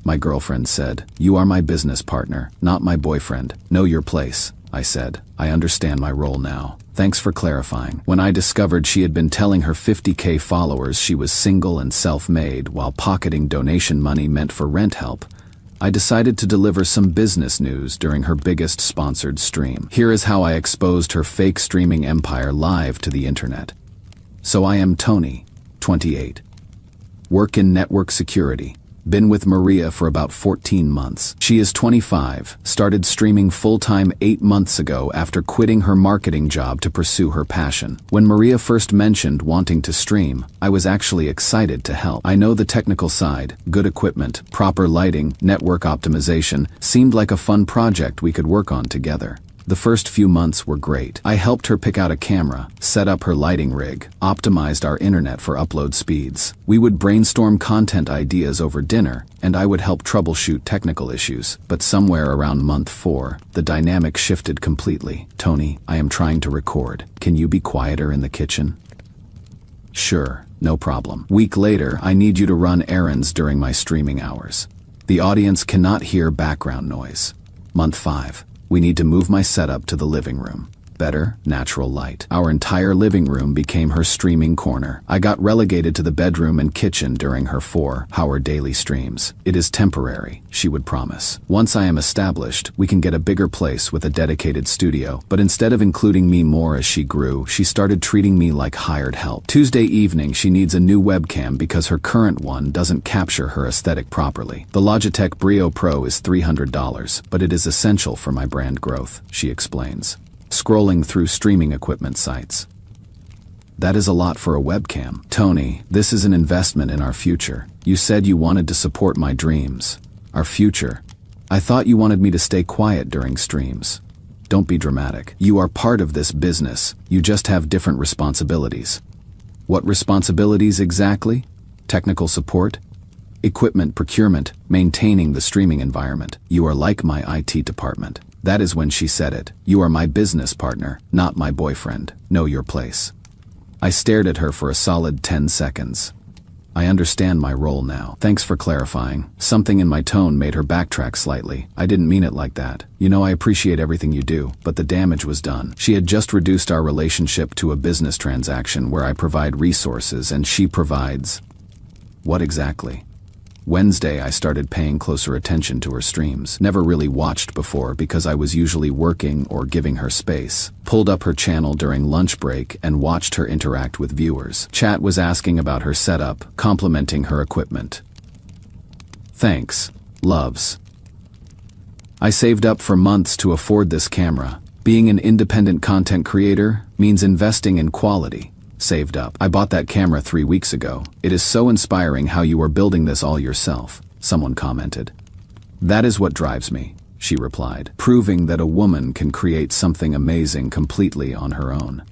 my girlfriend said. You are my business partner, not my boyfriend. Know your place, I said. I understand my role now. Thanks for clarifying. When I discovered she had been telling her 50K followers she was single and self-made while pocketing donation money meant for rent help, I decided to deliver some business news during her biggest sponsored stream. Here is how I exposed her fake streaming empire live to the internet. So I am Tony, 28. Work in network security. Been with Maria for about 14 months. She is 25, started streaming full-time 8 months ago after quitting her marketing job to pursue her passion. When Maria first mentioned wanting to stream, I was actually excited to help. I know the technical side, good equipment, proper lighting, network optimization, seemed like a fun project we could work on together. The first few months were great. I helped her pick out a camera, set up her lighting rig, optimized our internet for upload speeds. We would brainstorm content ideas over dinner, and I would help troubleshoot technical issues. But somewhere around month 4, the dynamic shifted completely. Tony, I am trying to record. Can you be quieter in the kitchen? Sure, no problem. Week later, I need you to run errands during my streaming hours. The audience cannot hear background noise. Month 5. We need to move my setup to the living room. Better, natural light. Our entire living room became her streaming corner. I got relegated to the bedroom and kitchen during her 4-hour daily streams. It is temporary, she would promise. Once I am established, we can get a bigger place with a dedicated studio. But instead of including me more as she grew, she started treating me like hired help. Tuesday evening, she needs a new webcam because her current one doesn't capture her aesthetic properly. The Logitech Brio Pro is $300, but it is essential for my brand growth, she explains. Scrolling through streaming equipment sites. That is a lot for a webcam. Tony, this is an investment in our future. You said you wanted to support my dreams. Our future. I thought you wanted me to stay quiet during streams. Don't be dramatic. You are part of this business. You just have different responsibilities. What responsibilities exactly? Technical support? Equipment procurement, maintaining the streaming environment. You are like my IT department. That is when she said it. You are my business partner, not my boyfriend. Know your place. I stared at her for a solid 10 seconds. I understand my role now. Thanks for clarifying. Something in my tone made her backtrack slightly. I didn't mean it like that. You know, I appreciate everything you do, but the damage was done. She had just reduced our relationship to a business transaction where I provide resources and she provides. What exactly? Wednesday, I started paying closer attention to her streams. Never really watched before because I was usually working or giving her space. Pulled up her channel during lunch break and watched her interact with viewers. Chat was asking about her setup, complimenting her equipment. Thanks. Loves. I saved up for months to afford this camera. Being an independent content creator means investing in quality. Saved up. I bought that camera 3 weeks ago. It is so inspiring how you are building this all yourself, someone commented. That is what drives me, she replied, proving that a woman can create something amazing completely on her own.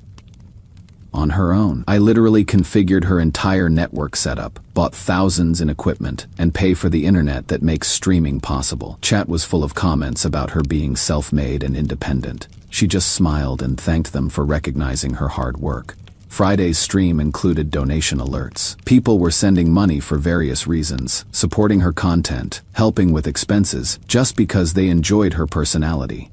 On her own. I literally configured her entire network setup, bought thousands in equipment, and pay for the internet that makes streaming possible. Chat was full of comments about her being self-made and independent. She just smiled and thanked them for recognizing her hard work. Friday's stream included donation alerts. People were sending money for various reasons, supporting her content, helping with expenses, just because they enjoyed her personality.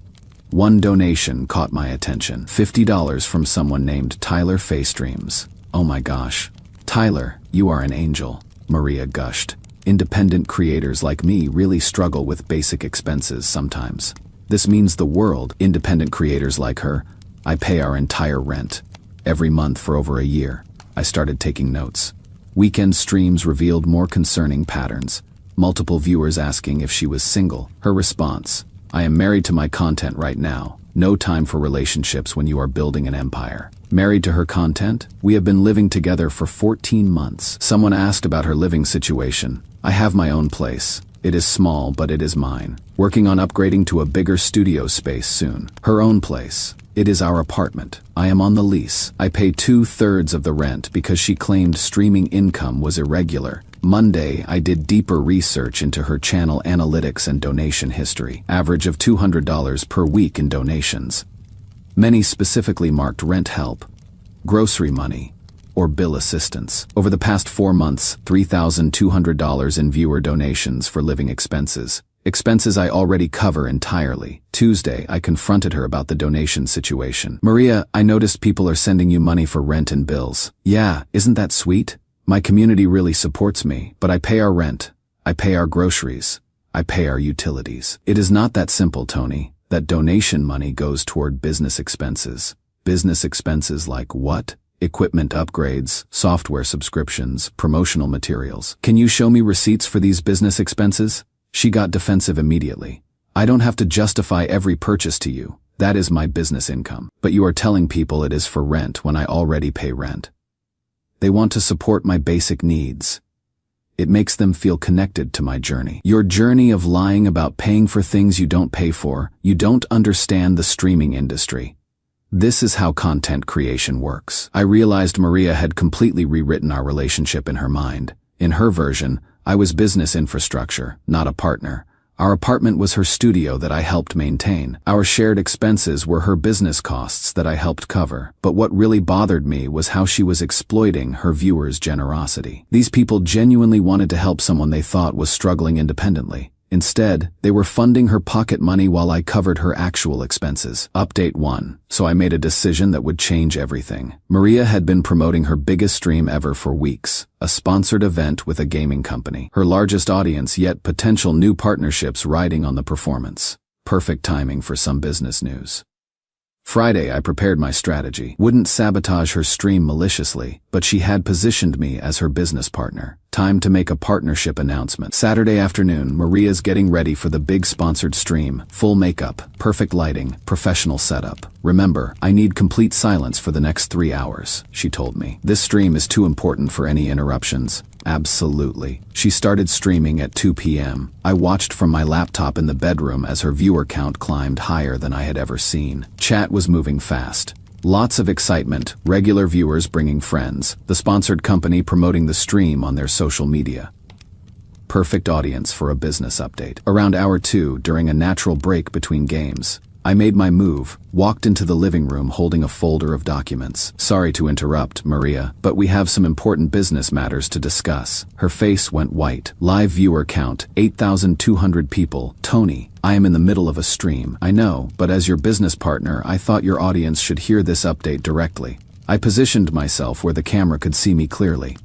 One donation caught my attention. $50 from someone named Tyler Faystreams. Oh my gosh. Tyler, you are an angel, Maria gushed. Independent creators like me really struggle with basic expenses sometimes. This means the world. Independent creators like her, I pay our entire rent. Every month for over a year. I started taking notes. Weekend streams revealed more concerning patterns. Multiple viewers asking if she was single. Her response, I am married to my content right now. No time for relationships when you are building an empire. Married to her content? We have been living together for 14 months. Someone asked about her living situation. I have my own place. It is small, but it is mine. Working on upgrading to a bigger studio space soon. Her own place. It is our apartment. I am on the lease. I pay 2/3 of the rent because she claimed streaming income was irregular. Monday, I did deeper research into her channel analytics and donation history. Average of $200 per week in donations. Many specifically marked rent help, grocery money, or bill assistance. Over the past 4 months, $3,200 in viewer donations for living expenses. Expenses I already cover entirely. Tuesday, I confronted her about the donation situation. Maria, I noticed people are sending you money for rent and bills. Yeah, isn't that sweet? My community really supports me, but I pay our rent. I pay our groceries. I pay our utilities. It is not that simple, Tony. That donation money goes toward business expenses. Business expenses like what? Equipment upgrades, software subscriptions, promotional materials. Can you show me receipts for these business expenses? She got defensive immediately. I don't have to justify every purchase to you. That is my business income. But you are telling people it is for rent when I already pay rent. They want to support my basic needs. It makes them feel connected to my journey. Your journey of lying about paying for things you don't pay for. You don't understand the streaming industry. This is how content creation works. I realized Maria had completely rewritten our relationship in her mind. In her version, I was business infrastructure, not a partner. Our apartment was her studio that I helped maintain. Our shared expenses were her business costs that I helped cover. But what really bothered me was how she was exploiting her viewers' generosity. These people genuinely wanted to help someone they thought was struggling independently. Instead, they were funding her pocket money while I covered her actual expenses. Update 1. So I made a decision that would change everything. Maria had been promoting her biggest stream ever for weeks, a sponsored event with a gaming company. Her largest audience, yet potential new partnerships riding on the performance. Perfect timing for some business news. Friday, I prepared my strategy. Wouldn't sabotage her stream maliciously, but she had positioned me as her business partner. Time to make a partnership announcement. Saturday afternoon, Maria's getting ready for the big sponsored stream. Full makeup, perfect lighting, professional setup. Remember, I need complete silence for the next 3 hours, she told me. This stream is too important for any interruptions. Absolutely. She started streaming at 2 p.m. I watched from my laptop in the bedroom as her viewer count climbed higher than I had ever seen. Chat was moving fast. Lots of excitement, regular viewers bringing friends, the sponsored company promoting the stream on their social media. Perfect audience for a business update. Around hour 2, during a natural break between games, I made my move, walked into the living room holding a folder of documents. Sorry to interrupt, Maria, but we have some important business matters to discuss. Her face went white. Live viewer count, 8,200 people. Tony, I am in the middle of a stream. I know, but as your business partner, I thought your audience should hear this update directly. I positioned myself where the camera could see me clearly.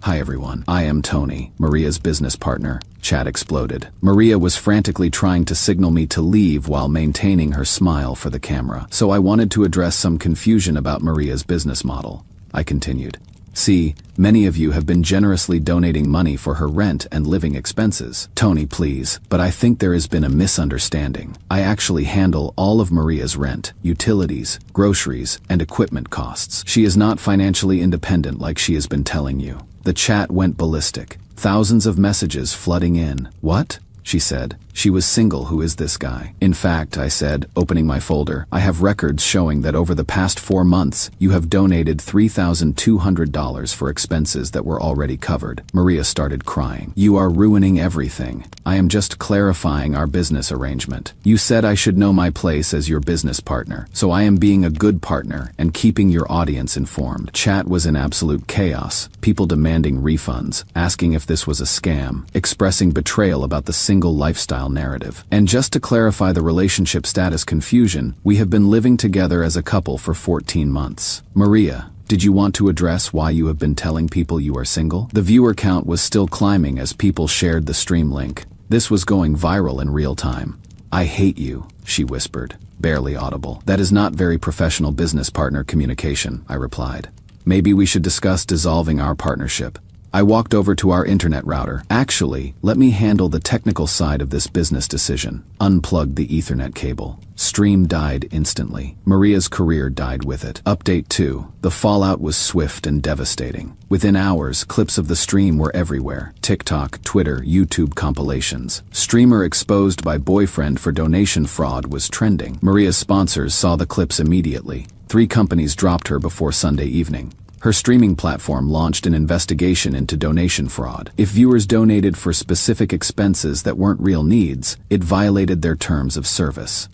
Hi everyone, I am Tony, Maria's business partner. Chat exploded. Maria was frantically trying to signal me to leave while maintaining her smile for the camera. So I wanted to address some confusion about Maria's business model. I continued. See, many of you have been generously donating money for her rent and living expenses. Tony, please, but I think there has been a misunderstanding. I actually handle all of Maria's rent, utilities, groceries, and equipment costs. She is not financially independent like she has been telling you. The chat went ballistic. Thousands of messages flooding in. What? She said. She was single. Who is this guy? In fact, I said, opening my folder, I have records showing that over the past 4 months, you have donated $3,200 for expenses that were already covered. Maria started crying. You are ruining everything. I am just clarifying our business arrangement. You said I should know my place as your business partner, so I am being a good partner and keeping your audience informed. Chat was in absolute chaos. People demanding refunds, asking if this was a scam, expressing betrayal about the single lifestyle narrative. And just to clarify the relationship status confusion, we have been living together as a couple for 14 months. Maria, did you want to address why you have been telling people you are single? The viewer count was still climbing as people shared the stream link. This was going viral in real time. I hate you, she whispered, barely audible. That is not very professional business partner communication, I replied. Maybe we should discuss dissolving our partnership. I walked over to our internet router. Actually, let me handle the technical side of this business decision. Unplugged the Ethernet cable. Stream died instantly. Maria's career died with it. Update 2. The fallout was swift and devastating. Within hours, clips of the stream were everywhere. TikTok, Twitter, YouTube compilations. Streamer exposed by boyfriend for donation fraud was trending. Maria's sponsors saw the clips immediately. 3 companies dropped her before Sunday evening. Her streaming platform launched an investigation into donation fraud. If viewers donated for specific expenses that weren't real needs, it violated their terms of service.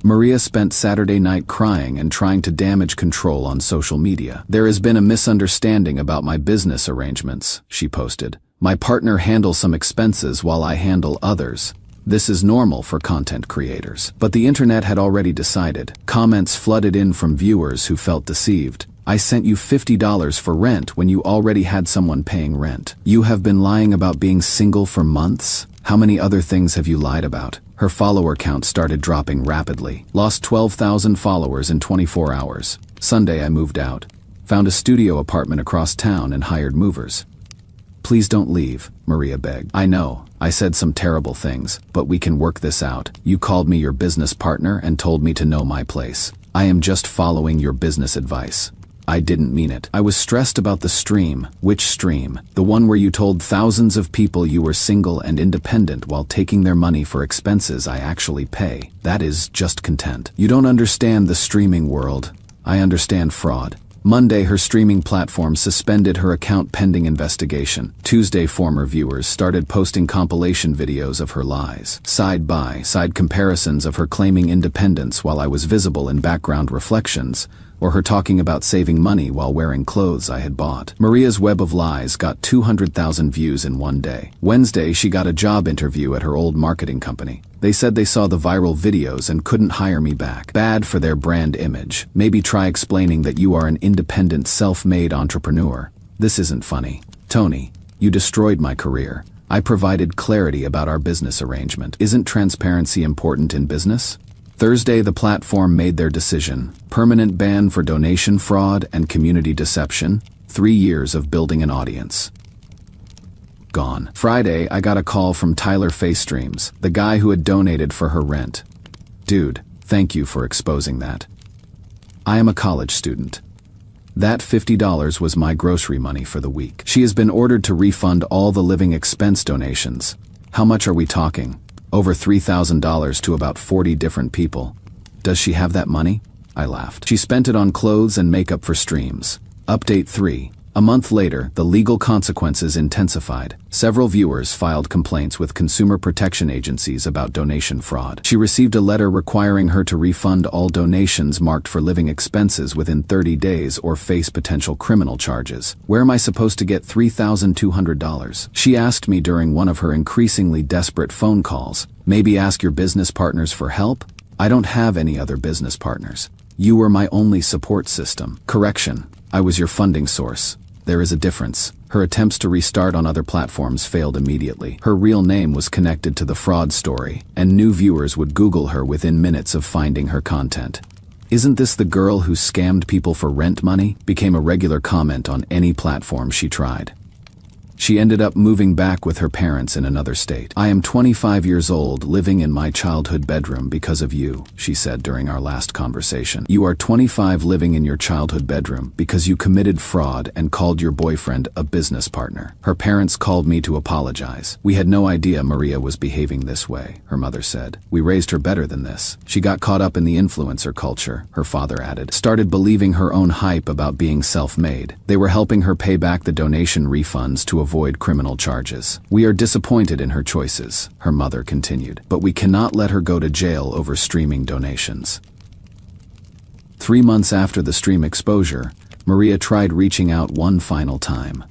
Maria spent Saturday night crying and trying to damage control on social media. There has been a misunderstanding about my business arrangements, she posted. My partner handles some expenses while I handle others. This is normal for content creators. But the internet had already decided. Comments flooded in from viewers who felt deceived. I sent you $50 for rent when you already had someone paying rent. You have been lying about being single for months? How many other things have you lied about? Her follower count started dropping rapidly. Lost 12,000 followers in 24 hours. Sunday I moved out. Found a studio apartment across town and hired movers. Please don't leave, Maria begged. I know, I said some terrible things, but we can work this out. You called me your business partner and told me to know my place. I am just following your business advice. I didn't mean it. I was stressed about the stream. Which stream? The one where you told thousands of people you were single and independent while taking their money for expenses I actually pay. That is just content. You don't understand the streaming world. I understand fraud. Monday, her streaming platform suspended her account pending investigation. Tuesday, former viewers started posting compilation videos of her lies. Side-by-side comparisons of her claiming independence while I was visible in background reflections, or her talking about saving money while wearing clothes I had bought. Maria's web of lies got 200,000 views in one day. Wednesday, she got a job interview at her old marketing company. They said they saw the viral videos and couldn't hire me back. Bad for their brand image. Maybe try explaining that you are an independent, self-made entrepreneur. This isn't funny. Tony, you destroyed my career. I provided clarity about our business arrangement. Isn't transparency important in business? Thursday, the platform made their decision. Permanent ban for donation fraud and community deception. 3 years of building an audience. Gone. Friday, I got a call from Tyler Facestreams, the guy who had donated for her rent. Dude, thank you for exposing that. I am a college student. That $50 was my grocery money for the week. She has been ordered to refund all the living expense donations. How much are we talking? Over $3,000 to about 40 different people. Does she have that money? I laughed. She spent it on clothes and makeup for streams. Update 3. A month later, the legal consequences intensified. Several viewers filed complaints with consumer protection agencies about donation fraud. She received a letter requiring her to refund all donations marked for living expenses within 30 days or face potential criminal charges. Where am I supposed to get $3,200? She asked me during one of her increasingly desperate phone calls. Maybe ask your business partners for help? I don't have any other business partners. You were my only support system. Correction, I was your funding source. There is a difference. Her attempts to restart on other platforms failed immediately. Her real name was connected to the fraud story, and new viewers would Google her within minutes of finding her content. Isn't this the girl who scammed people for rent money? Became a regular comment on any platform she tried. She ended up moving back with her parents in another state. I am 25 years old, living in my childhood bedroom because of you, she said during our last conversation. You are 25 living in your childhood bedroom because you committed fraud and called your boyfriend a business partner. Her parents called me to apologize. We had no idea Maria was behaving this way, her mother said. We raised her better than this. She got caught up in the influencer culture, her father added. Started believing her own hype about being self-made. They were helping her pay back the donation refunds to avoid criminal charges. We are disappointed in her choices, her mother continued, but we cannot let her go to jail over streaming donations. 3 months after the stream exposure, Maria tried reaching out one final time.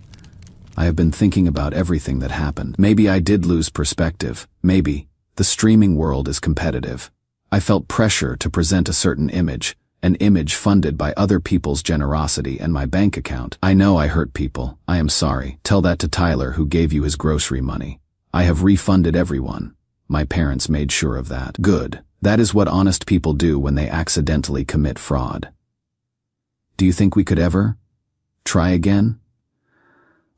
I have been thinking about everything that happened. Maybe I did lose perspective. Maybe. The streaming world is competitive. I felt pressure to present a certain image, an image funded by other people's generosity and my bank account. I know I hurt people. I am sorry. Tell that to Tyler who gave you his grocery money. I have refunded everyone. My parents made sure of that. Good. That is what honest people do when they accidentally commit fraud. Do you think we could ever try again?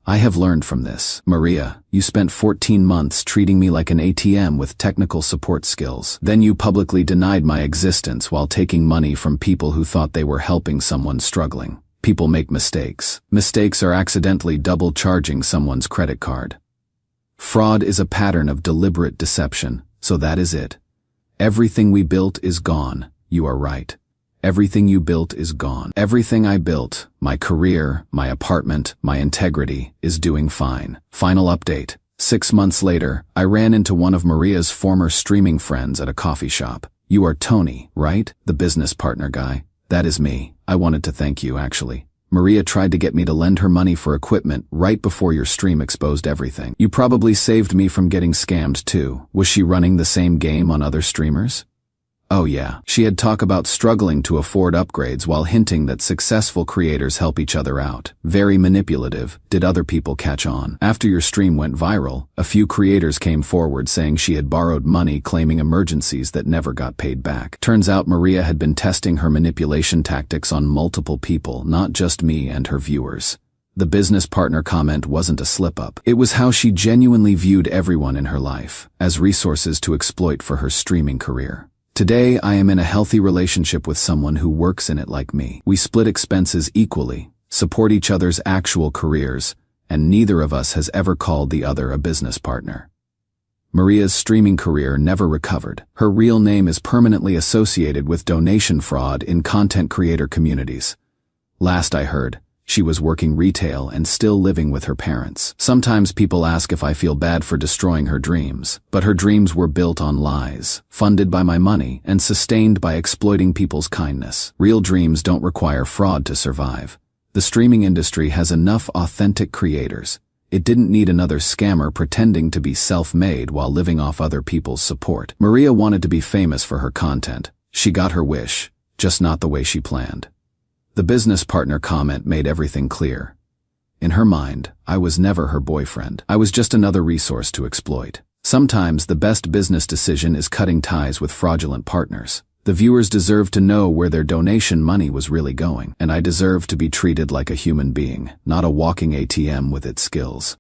I have learned from this. Maria, you spent 14 months treating me like an ATM with technical support skills. Then you publicly denied my existence while taking money from people who thought they were helping someone struggling. People make mistakes. Mistakes are accidentally double charging someone's credit card. Fraud is a pattern of deliberate deception, so that is it. Everything we built is gone. You are right. Everything you built is gone. Everything I built, my career, my apartment, my integrity, is doing fine. Final update. 6 months later, I ran into one of Maria's former streaming friends at a coffee shop. You are Tony, right? The business partner guy. That is me. I wanted to thank you, actually. Maria tried to get me to lend her money for equipment right before your stream exposed everything. You probably saved me from getting scammed too. Was she running the same game on other streamers? Oh yeah, she had talked about struggling to afford upgrades while hinting that successful creators help each other out. Very manipulative. Did other people catch on? After your stream went viral, a few creators came forward saying she had borrowed money, claiming emergencies that never got paid back. Turns out Maria had been testing her manipulation tactics on multiple people, not just me and her viewers. The business partner comment wasn't a slip-up. It was how she genuinely viewed everyone in her life as resources to exploit for her streaming career. Today, I am in a healthy relationship with someone who works in it like me. We split expenses equally, support each other's actual careers, and neither of us has ever called the other a business partner. Maria's streaming career never recovered. Her real name is permanently associated with donation fraud in content creator communities. Last I heard, she was working retail and still living with her parents. Sometimes people ask if I feel bad for destroying her dreams, but her dreams were built on lies, funded by my money, and sustained by exploiting people's kindness. Real dreams don't require fraud to survive. The streaming industry has enough authentic creators. It didn't need another scammer pretending to be self-made while living off other people's support. Maria wanted to be famous for her content. She got her wish, just not the way she planned. The business partner comment made everything clear. In her mind, I was never her boyfriend. I was just another resource to exploit. Sometimes the best business decision is cutting ties with fraudulent partners. The viewers deserve to know where their donation money was really going, and I deserve to be treated like a human being, not a walking ATM with its skills.